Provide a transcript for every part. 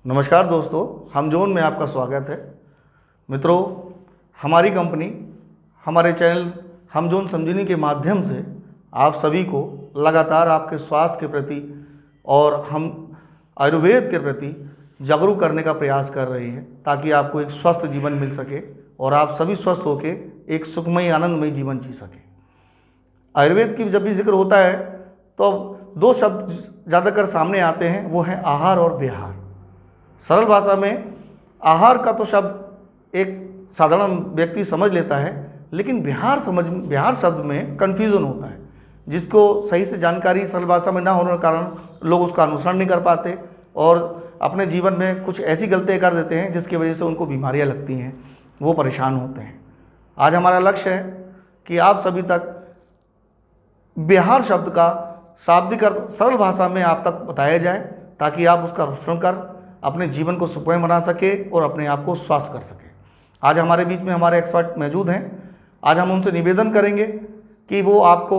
नमस्कार दोस्तों, हम जोन में आपका स्वागत है। मित्रों, हमारी कंपनी हमारे चैनल हम जोन संजीवनी के माध्यम से आप सभी को लगातार आपके स्वास्थ्य के प्रति और हम आयुर्वेद के प्रति जागरूक करने का प्रयास कर रहे हैं, ताकि आपको एक स्वस्थ जीवन मिल सके और आप सभी स्वस्थ होकर एक सुखमय आनंदमय जीवन जी सकें। आयुर्वेद की जब भी जिक्र होता है तो अब दो शब्द ज़्यादातर सामने आते हैं, वो हैं आहार और विहार। सरल भाषा में आहार का तो शब्द एक साधारण व्यक्ति समझ लेता है, लेकिन विहार शब्द में कन्फ्यूज़न होता है, जिसको सही से जानकारी सरल भाषा में ना होने के कारण लोग उसका अनुसरण नहीं कर पाते और अपने जीवन में कुछ ऐसी गलतियाँ कर देते हैं जिसकी वजह से उनको बीमारियाँ लगती हैं, वो परेशान होते हैं। आज हमारा लक्ष्य है कि आप सभी तक विहार शब्द का शाब्दिक अर्थ सरल भाषा में आप तक बताया जाए, ताकि आप उसका अनुसरण कर अपने जीवन को सुखमय बना सके और अपने आप को स्वस्थ कर सके। आज हमारे बीच में हमारे एक्सपर्ट मौजूद हैं। आज हम उनसे निवेदन करेंगे कि वो आपको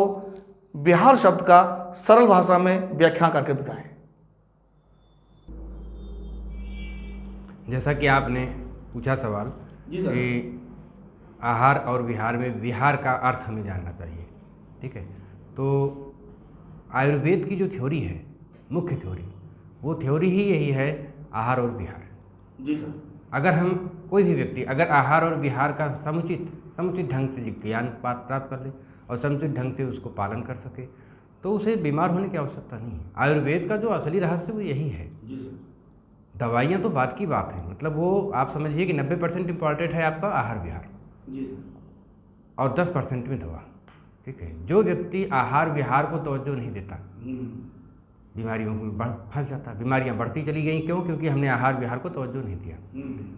विहार शब्द का सरल भाषा में व्याख्या करके बताएं। जैसा कि आपने पूछा सवाल कि आहार और विहार में विहार का अर्थ हमें जानना चाहिए, ठीक है। तो आयुर्वेद की जो थ्योरी है, मुख्य थ्योरी, वो थ्योरी ही यही है, आहार और विहार। जी सर। अगर हम कोई भी व्यक्ति अगर आहार और विहार का समुचित ढंग से ज्ञान प्राप्त कर ले और समुचित ढंग से उसको पालन कर सके, तो उसे बीमार होने की आवश्यकता नहीं है। आयुर्वेद का जो असली रहस्य वो यही है। जी सर। दवाइयाँ तो बात की बात है, मतलब वो आप समझिए कि 90% इम्पॉर्टेंट है आपका आहार विहार। जी सर। और 10% में दवा, ठीक है। जो व्यक्ति आहार विहार को तवज्जो नहीं देता, बीमारियों में फंस जाता है। बीमारियां बढ़ती चली गई, क्यों? क्योंकि हमने आहार विहार को तवज्जो नहीं दिया।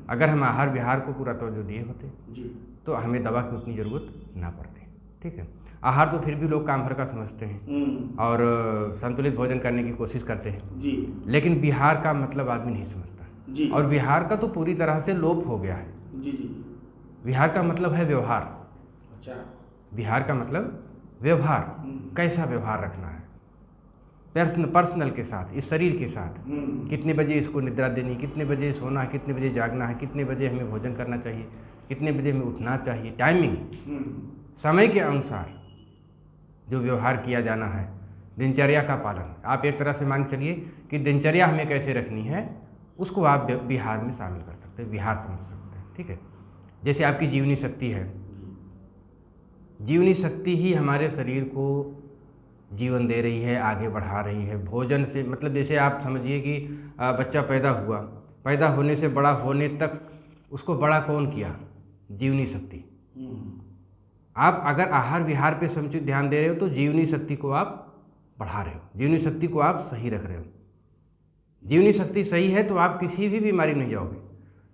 अगर हम आहार विहार को पूरा तवज्जो दिए होते तो हमें दवा की उतनी ज़रूरत ना पड़ती, ठीक है। आहार तो फिर भी लोग काम भर का समझते हैं और संतुलित भोजन करने की कोशिश करते हैं जी। लेकिन विहार का मतलब आदमी नहीं समझता जी। और विहार का तो पूरी तरह से लोप हो गया है। जी जी। विहार का मतलब है व्यवहार। अच्छा। विहार का मतलब व्यवहार, कैसा व्यवहार रखना है पर्सनल के साथ, इस शरीर के साथ। कितने बजे इसको निद्रा देनी, कितने बजे सोना है, कितने बजे जागना है, कितने बजे हमें भोजन करना चाहिए, कितने बजे हमें उठना चाहिए, टाइमिंग, समय के अनुसार जो व्यवहार किया जाना है, दिनचर्या का पालन। आप एक तरह से मान चलिए कि दिनचर्या हमें कैसे रखनी है, उसको आप विहार में शामिल कर सकते हैं, विहार समझ सकते हैं, ठीक है। जैसे आपकी जीवनी शक्ति है, जीवनी शक्ति ही हमारे शरीर को जीवन दे रही है, आगे बढ़ा रही है। भोजन से मतलब जैसे आप समझिए कि बच्चा पैदा हुआ, पैदा होने से बड़ा होने तक उसको बड़ा कौन किया? जीवनी शक्ति। आप अगर आहार विहार पे समुचित ध्यान दे रहे हो तो जीवनी शक्ति को आप बढ़ा रहे हो, जीवनी शक्ति को आप सही रख रहे हो। जीवनी शक्ति सही है तो आप किसी भी बीमारी नहीं जाओगे,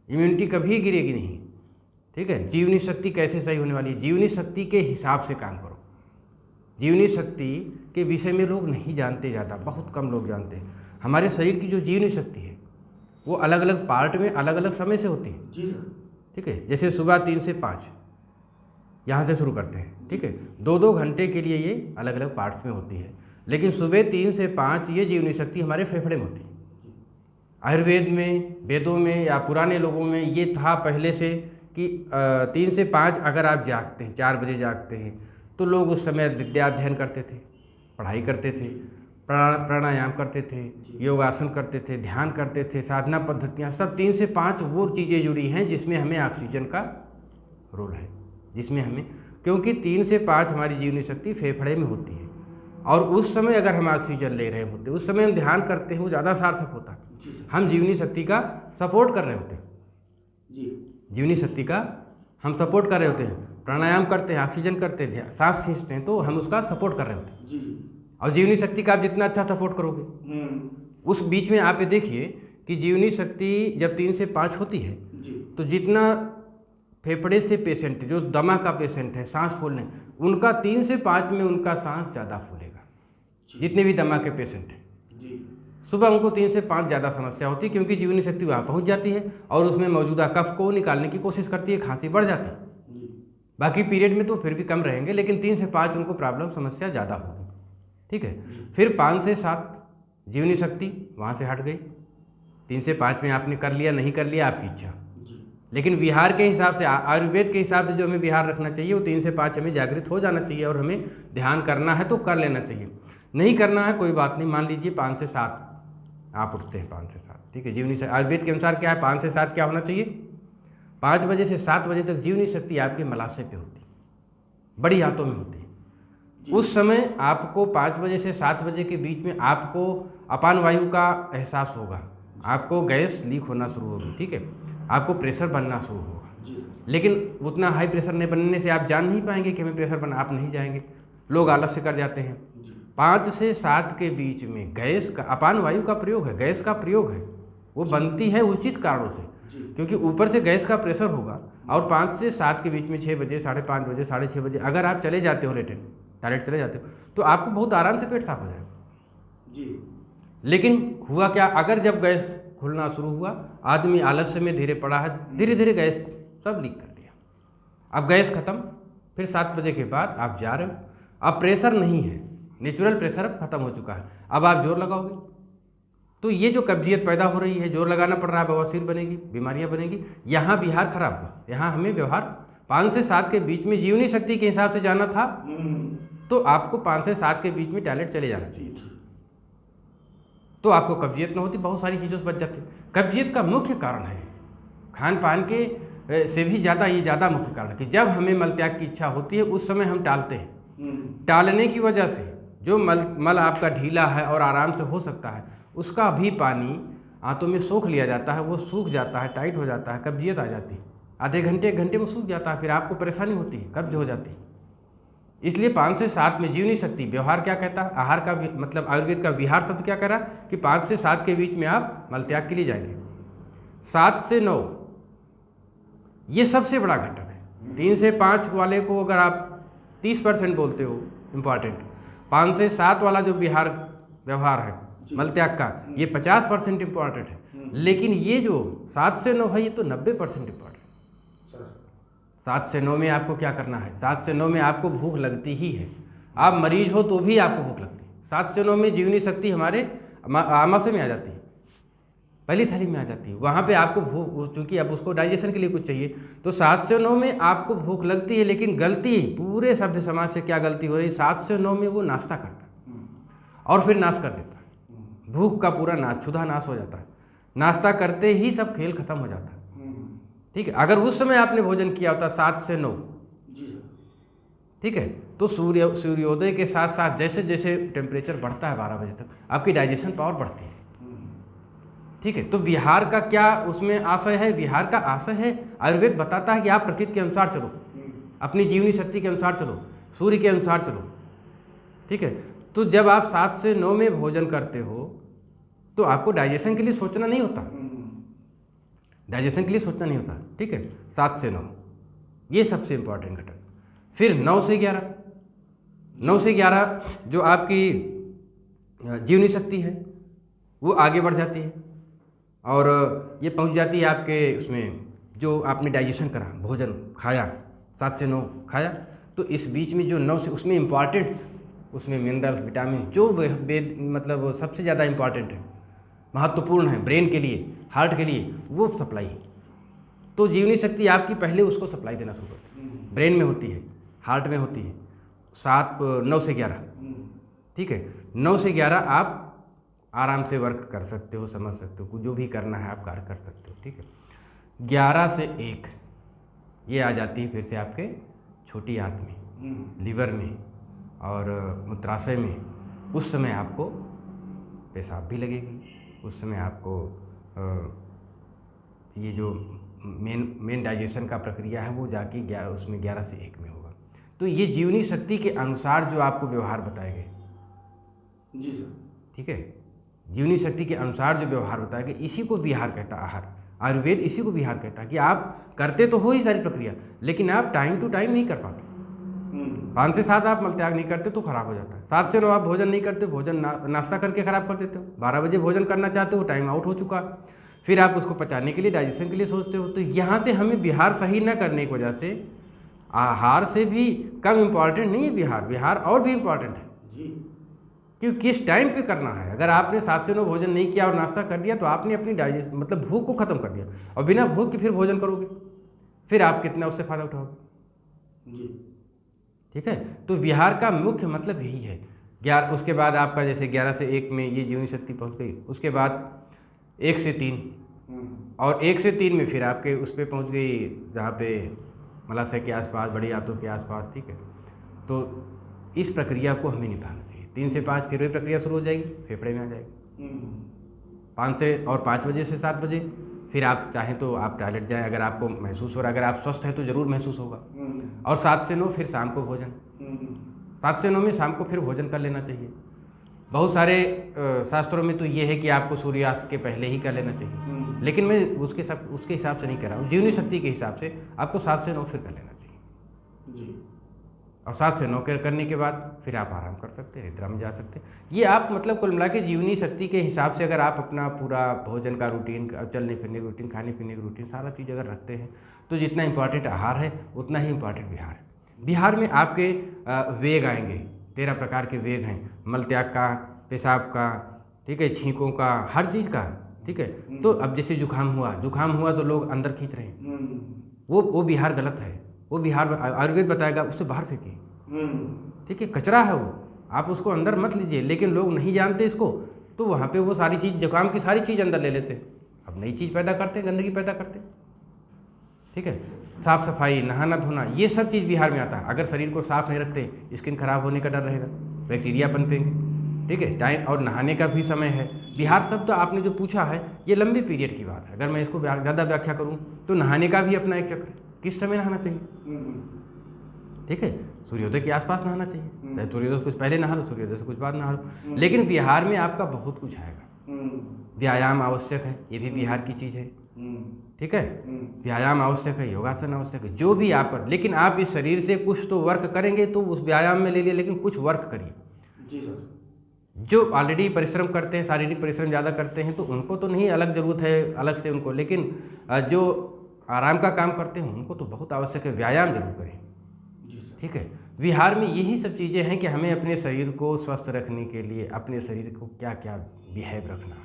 इम्यूनिटी कभी गिरेगी नहीं, ठीक है। जीवनी शक्ति कैसे सही होने वाली है? जीवनी शक्ति के हिसाब से काम करो। जीवनी शक्ति के विषय में लोग नहीं जानते, ज़्यादा बहुत कम लोग जानते हैं। हमारे शरीर की जो जीवनी शक्ति है वो अलग अलग पार्ट में अलग अलग समय से होती है, जी सर। ठीक है। जैसे सुबह 3 से 5 यहाँ से शुरू करते हैं, ठीक है। 2-2 घंटे के लिए ये अलग अलग पार्ट्स में होती है, लेकिन सुबह 3 से 5 ये जीवनी शक्ति हमारे फेफड़े में होती है। आयुर्वेद में, वेदों में या पुराने लोगों में ये था पहले से कि 3 से 5 अगर आप जागते हैं, 4 बजे जागते हैं, तो लोग उस समय विद्या अध्ययन करते थे, पढ़ाई करते थे, प्राणायाम करते थे, योगासन करते थे, ध्यान करते थे, साधना पद्धतियाँ सब 3 से 5 वो चीज़ें जुड़ी हैं जिसमें हमें ऑक्सीजन का रोल है, जिसमें हमें, क्योंकि 3 से 5 हमारी जीवनी शक्ति फेफड़े में होती है और उस समय अगर हम ऑक्सीजन ले रहे होते, उस समय हम ध्यान करते हैं, वो ज़्यादा सार्थक होता। हम जीवनी शक्ति का सपोर्ट कर रहे होते हैं, जीवनी शक्ति का हम सपोर्ट कर रहे होते हैं। प्राणायाम करते हैं, ऑक्सीजन करते हैं, सांस खींचते हैं, तो हम उसका सपोर्ट कर रहे होते हैं जी। और जीवनी शक्ति का आप जितना अच्छा सपोर्ट करोगे, उस बीच में आप ये देखिए कि जीवनी शक्ति जब 3 से 5 होती है जी, तो जितना फेफड़े से पेशेंट, जो दमा का पेशेंट है, सांस फूलने, उनका 3 से 5 में उनका सांस ज़्यादा फूलेगा। जितने भी दमा के पेशेंट हैं सुबह उनको 3 से 5 ज़्यादा समस्या होती है, क्योंकि जीवनी शक्ति वहाँ पहुँच जाती है और उसमें मौजूदा कफ को निकालने की कोशिश करती है, खांसी बढ़ जाती है। बाकी पीरियड में तो फिर भी कम रहेंगे, लेकिन 3 से 5 उनको प्रॉब्लम समस्या ज़्यादा होगी, ठीक है। फिर 5 से 7 जीवनी शक्ति वहाँ से हट गई, 3 से 5 में आपने कर लिया, नहीं कर लिया आपकी इच्छा। लेकिन विहार के हिसाब से, आयुर्वेद के हिसाब से जो हमें विहार रखना चाहिए वो 3 से 5 हमें जागृत हो जाना चाहिए और हमें ध्यान करना है तो कर लेना चाहिए, नहीं करना है कोई बात नहीं। मान लीजिए 5 से 7 आप उठते हैं, 5 से 7, ठीक है। जीवनी आयुर्वेद के अनुसार क्या है, 5 से 7 क्या होना चाहिए, 5 बजे से 7 बजे तक जीवनी शक्ति आपके मलाशय पे होती, बड़ी हाथों में होती है। उस समय आपको 5 बजे से 7 बजे के बीच में आपको अपान वायु का एहसास होगा, आपको गैस लीक होना शुरू होगी, ठीक है, आपको प्रेशर बनना शुरू होगा। लेकिन उतना हाई प्रेशर नहीं बनने से आप जान नहीं पाएंगे कि हमें प्रेशर बना, आप नहीं जाएंगे, लोग आलस्य कर जाते हैं। 5 से 7 के बीच में गैस का, अपान वायु का प्रयोग है, गैस का प्रयोग है, वो बनती है उचित कारणों से, क्योंकि ऊपर से गैस का प्रेशर होगा। और 5 से 7 के बीच में 6 बजे, 5:30 बजे, 6:30 बजे अगर आप चले जाते हो लेटेन, टॉयलेट चले जाते हो, तो आपको बहुत आराम से पेट साफ हो जाएगा। लेकिन हुआ क्या, अगर जब गैस खुलना शुरू हुआ, आदमी आलस्य में धीरे पड़ा है, धीरे धीरे गैस सब लीक कर दिया। अब गैस खत्म, फिर 7 बजे के बाद आप जा रहे हो, अब प्रेशर नहीं है, नेचुरल प्रेशर अब खत्म हो चुका है, अब आप जोर लगाओगे तो ये जो कब्जियत पैदा हो रही है, जोर लगाना पड़ रहा है, बवासीर बनेगी, बीमारियां बनेगी। यहाँ बिहार खराब हुआ, यहाँ हमें व्यवहार 5 से 7 के बीच में जीवनी शक्ति के हिसाब से जाना था, तो आपको 5 से 7 के बीच में टॉयलेट चले जाना चाहिए था, तो आपको कब्जियत ना होती, बहुत सारी चीज़ों से बच जाती। कब्जियत का मुख्य कारण है खान पान के से भी ज़्यादा, ये ज़्यादा मुख्य कारण है कि जब हमें मलत्याग की इच्छा होती है उस समय हम टालते हैं। टालने की वजह से जो मल आपका ढीला है और आराम से हो सकता है, उसका भी पानी आंतों में सोख लिया जाता है, वो सूख जाता है, टाइट हो जाता है, कब्जियत आ जाती है, आधे घंटे 1 घंटे में सूख जाता है, फिर आपको परेशानी होती है, कब्ज हो जाती है। इसलिए 5 से 7 में जीवनी शक्ति, व्यवहार क्या कहता है, आहार का मतलब आयुर्वेद का विहार शब्द क्या कह रहा है कि 5 से 7 के बीच में आप मलत्याग के लिए जाएंगे। 7 से 9 ये सबसे बड़ा घटक है। 3 से 5 वाले को अगर आप 30% बोलते हो इम्पॉर्टेंट, 5 से 7 वाला जो व्यवहार है मलत्याग का, ये 50% इम्पॉर्टेंट है। लेकिन ये जो 7 से 9 है ये तो 90% इम्पॉर्टेंट। 7 से 9 में आपको क्या करना है, 7 से 9 में आपको भूख लगती ही है, आप मरीज हो तो भी आपको भूख लगती है। 7 से 9 में जीवनी शक्ति हमारे आमाशय में आ जाती है, पहली थैली में आ जाती है, वहाँ पे आपको भूख, क्योंकि अब उसको डाइजेशन के लिए कुछ चाहिए, तो 7 से 9 में आपको भूख लगती है। लेकिन गलती पूरे सभ्य समाज से क्या गलती हो रही है, 7 से 9 में वो नाश्ता करता है और फिर नाश कर देता है, भूख का पूरा नाश, क्षुधा नाश हो जाता है, नाश्ता करते ही सब खेल खत्म हो जाता है, ठीक है। अगर उस समय आपने भोजन किया होता 7 से 9, ठीक है, तो सूर्योदय के साथ साथ जैसे जैसे टेम्परेचर बढ़ता है 12 बजे तक आपकी डाइजेशन पावर बढ़ती है, ठीक है। तो विहार का क्या उसमें आशय है, विहार का आशय है, आयुर्वेद बताता है कि आप प्रकृति के अनुसार चलो, अपनी जीवनी शक्ति के अनुसार चलो, सूर्य के अनुसार चलो, ठीक है। तो जब आप 7 से 9 में भोजन करते हो तो आपको डाइजेशन के लिए सोचना नहीं होता, डाइजेशन के लिए सोचना नहीं होता, ठीक है। 7 से 9 ये सबसे इम्पॉर्टेंट घटक। फिर 9 से 11, 9 से 11 जो आपकी जीवनी शक्ति है वो आगे बढ़ जाती है और ये पहुंच जाती है आपके उसमें, जो आपने डाइजेशन करा, भोजन खाया, 7 से 9 खाया, तो इस बीच में जो 9 से, उसमें इम्पॉर्टेंट, उसमें मिनरल्स, विटामिन जो मतलब सबसे ज़्यादा इम्पॉर्टेंट है, महत्वपूर्ण है ब्रेन के लिए, हार्ट के लिए, वो सप्लाई। तो जीवनी शक्ति आपकी पहले उसको सप्लाई देना शुरू करती है, ब्रेन में होती है, हार्ट में होती है। 9 से 11, ठीक है। 9 से 11 आप आराम से वर्क कर सकते हो, समझ सकते हो, जो भी करना है आप कार्य कर सकते हो, ठीक है। 11 से 1 ये आ जाती है फिर से आपके छोटी आंत में, लीवर में और मूत्राशय में। उस समय आपको पेशाब भी लगेगी, उस समय आपको ये जो मेन डाइजेशन का प्रक्रिया है वो जाके उसमें 11 से 1 में होगा। तो ये जीवनी शक्ति के अनुसार जो आपको व्यवहार बताए गए, जी सर, ठीक है, जीवनी शक्ति के अनुसार जो व्यवहार बताया गया, इसी को विहार कहता है। आहार, आयुर्वेद इसी को विहार कहता है कि आप करते तो हो ही सारी प्रक्रिया, लेकिन आप टाइम टू टाइम नहीं कर पाते। 5 से 7 आप मलत्याग नहीं करते तो खराब हो जाता है। 7 से 9 आप भोजन नहीं करते, भोजन नाश्ता करके खराब कर देते हो। 12 बजे भोजन करना चाहते हो, टाइम आउट हो चुका, फिर आप उसको पचाने के लिए, डाइजेशन के लिए सोचते हो। तो यहाँ से हमें विहार सही न करने की वजह से आहार से भी कम इम्पॉर्टेंट नहीं है विहार, विहार और भी इम्पॉर्टेंट है। कि किस टाइम पे करना है। अगर आपने 7 से 9 भोजन नहीं किया और नाश्ता कर दिया तो आपने अपनी डाइजेस्ट मतलब भूख को ख़त्म कर दिया, और बिना भूख के फिर भोजन करोगे, फिर आप कितना उससे फ़ायदा उठाओगे जी। ठीक है, तो विहार का मुख्य मतलब यही है। 11 उसके बाद आपका जैसे 11 से 1 में ये जीवनी शक्ति पहुंच गई, उसके बाद 1 से 3 और 1 से 3 में फिर आपके उस पर पहुँच गई जहाँ पे मलाशय के आसपास, बड़ी आंतों के आसपास। ठीक है, तो इस प्रक्रिया को हमें निभाना चाहिए। 3 से 5 फिर वही प्रक्रिया शुरू हो जाएगी, फेफड़े में आ जाएगी। 5 बजे से 7 बजे फिर आप चाहें तो आप टॉयलेट जाएं, अगर आपको महसूस हो रहा है, अगर आप स्वस्थ हैं तो ज़रूर महसूस होगा। और 7 से 9 फिर शाम को भोजन, 7 से 9 में शाम को फिर भोजन कर लेना चाहिए। बहुत सारे शास्त्रों में तो ये है कि आपको सूर्यास्त के पहले ही कर लेना चाहिए, लेकिन मैं उसके हिसाब से नहीं कर रहा हूँ। जीवनी शक्ति के हिसाब से आपको 7 से 9 फिर कर लेना चाहिए जी। और 7 से 9 करने के बाद फिर आप आराम कर सकते हैं, निद्रा में जा सकते हैं। ये आप मतलब कुल मिला के जीवनी शक्ति के हिसाब से अगर आप अपना पूरा भोजन का रूटीन, चलने फिरने का रूटीन, खाने पीने का रूटीन, सारा चीज़ अगर रखते हैं तो जितना इम्पॉर्टेंट आहार है उतना ही इम्पॉर्टेंट विहार है। बिहार में आपके वेग आएंगे, 13 प्रकार के वेग हैं, मलत्याग का, पेशाब का, ठीक है, छींकों का, हर चीज़ का। ठीक है, तो अब जैसे जुकाम हुआ तो लोग अंदर खींच रहे हैं, वो बिहार गलत है। वो बिहार आयुर्वेद बताएगा उससे बाहर फेंकिए। ठीक है, कचरा है वो, आप उसको अंदर मत लीजिए, लेकिन लोग नहीं जानते इसको, तो वहाँ पे वो सारी चीज़, जुकाम की सारी चीज़ अंदर ले लेते हैं, अब नई चीज़ पैदा करते हैं, गंदगी पैदा करते हैं। ठीक है, साफ सफाई, नहाना धोना, ये सब चीज़ बिहार में आता है। अगर शरीर को साफ नहीं रखते, स्किन खराब होने का डर रहेगा, बैक्टीरिया पनपेंगे। ठीक है, टाइम और नहाने का भी समय है। बिहार शब्द तो आपने जो पूछा है ये लंबी पीरियड की बात है। अगर मैं इसको ज़्यादा व्याख्या करूँ तो नहाने का भी अपना एक चक्र है, किस समय नहाना चाहिए। ठीक है, सूर्योदय के आसपास नहाना चाहिए, चाहे सूर्योदय से कुछ पहले नहा लो, सूर्योदय से कुछ बाद नहा लो। लेकिन बिहार में आपका बहुत कुछ आएगा। व्यायाम आवश्यक है, ये भी बिहार की चीज़ है। ठीक है, व्यायाम आवश्यक है, योगासन आवश्यक है, जो भी आप, लेकिन आप इस शरीर से कुछ तो वर्क करेंगे तो उस व्यायाम में ले लिए, लेकिन कुछ वर्क करिए जी सर। जो ऑलरेडी परिश्रम करते हैं, शारीरिक परिश्रम ज़्यादा करते हैं, तो उनको तो नहीं अलग ज़रूरत है अलग से उनको, लेकिन जो आराम का काम करते हैं उनको तो बहुत आवश्यक है, व्यायाम जरूर करें। ठीक है, विहार में यही सब चीज़ें हैं कि हमें अपने शरीर को स्वस्थ रखने के लिए अपने शरीर को क्या क्या बिहेव रखना,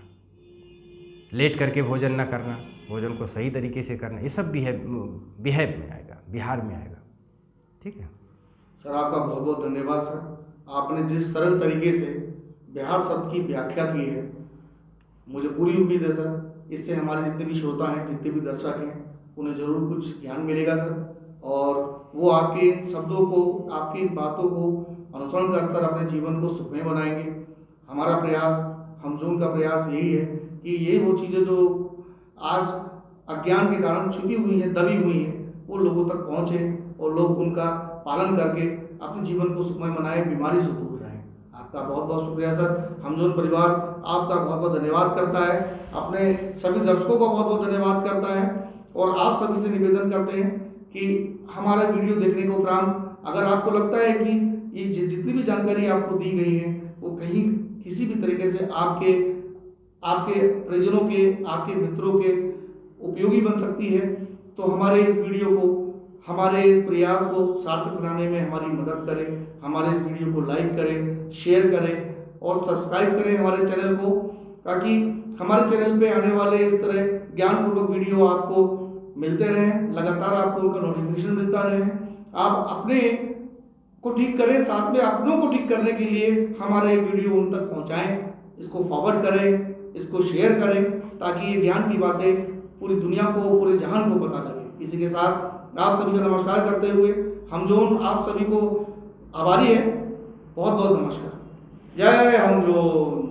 लेट करके भोजन ना करना, भोजन को सही तरीके से करना, ये सब बिहेव में आएगा, बिहार में आएगा। ठीक है सर, आपका बहुत बहुत धन्यवाद सर। आपने जिस सरल तरीके से बिहार शब्द की व्याख्या की है, मुझे पूरी उम्मीद है सर इससे हमारे जितने भी श्रोता हैं, जितने भी दर्शक हैं, उन्हें जरूर कुछ ज्ञान मिलेगा सर, और वो आपके शब्दों को, आपकी बातों को अनुसरण कर सर अपने जीवन को सुखमय बनाएंगे। हमारा प्रयास, हमजोन का प्रयास यही है कि ये वो चीज़ें जो आज अज्ञान के कारण छुपी हुई हैं, दबी हुई हैं, वो लोगों तक पहुँचे और लोग उनका पालन करके अपने जीवन को सुखमय बनाए, बीमारी से दूर रहें। आपका बहुत बहुत शुक्रिया सर। हमजोन परिवार आपका बहुत बहुत धन्यवाद करता है, अपने सभी दर्शकों का बहुत बहुत धन्यवाद करता है, और आप सभी से निवेदन करते हैं कि हमारा वीडियो देखने के उपरांत अगर आपको लगता है कि ये जितनी भी जानकारी आपको दी गई है वो कहीं किसी भी तरीके से आपके परिजनों के, आपके मित्रों के उपयोगी बन सकती है, तो हमारे इस वीडियो को, हमारे इस प्रयास को सार्थक बनाने में हमारी मदद करें। हमारे इस वीडियो को लाइक करें, शेयर करें और सब्सक्राइब करें हमारे चैनल को, ताकि हमारे चैनल पे आने वाले इस तरह ज्ञानपूर्वक वीडियो आपको मिलते रहें, लगातार आपको उनका नोटिफिकेशन मिलता रहे। आप अपने को ठीक करें, साथ में अपनों को ठीक करने के लिए हमारे वीडियो उन तक पहुंचाएं, इसको फॉरवर्ड करें, इसको शेयर करें, ताकि ये ज्ञान की बातें पूरी दुनिया को, पूरे जहान को पता लगे। इसी के साथ आप सभी को नमस्कार करते हुए हमजोन आप सभी को आभारी है। बहुत बहुत नमस्कार। जय हमजोन।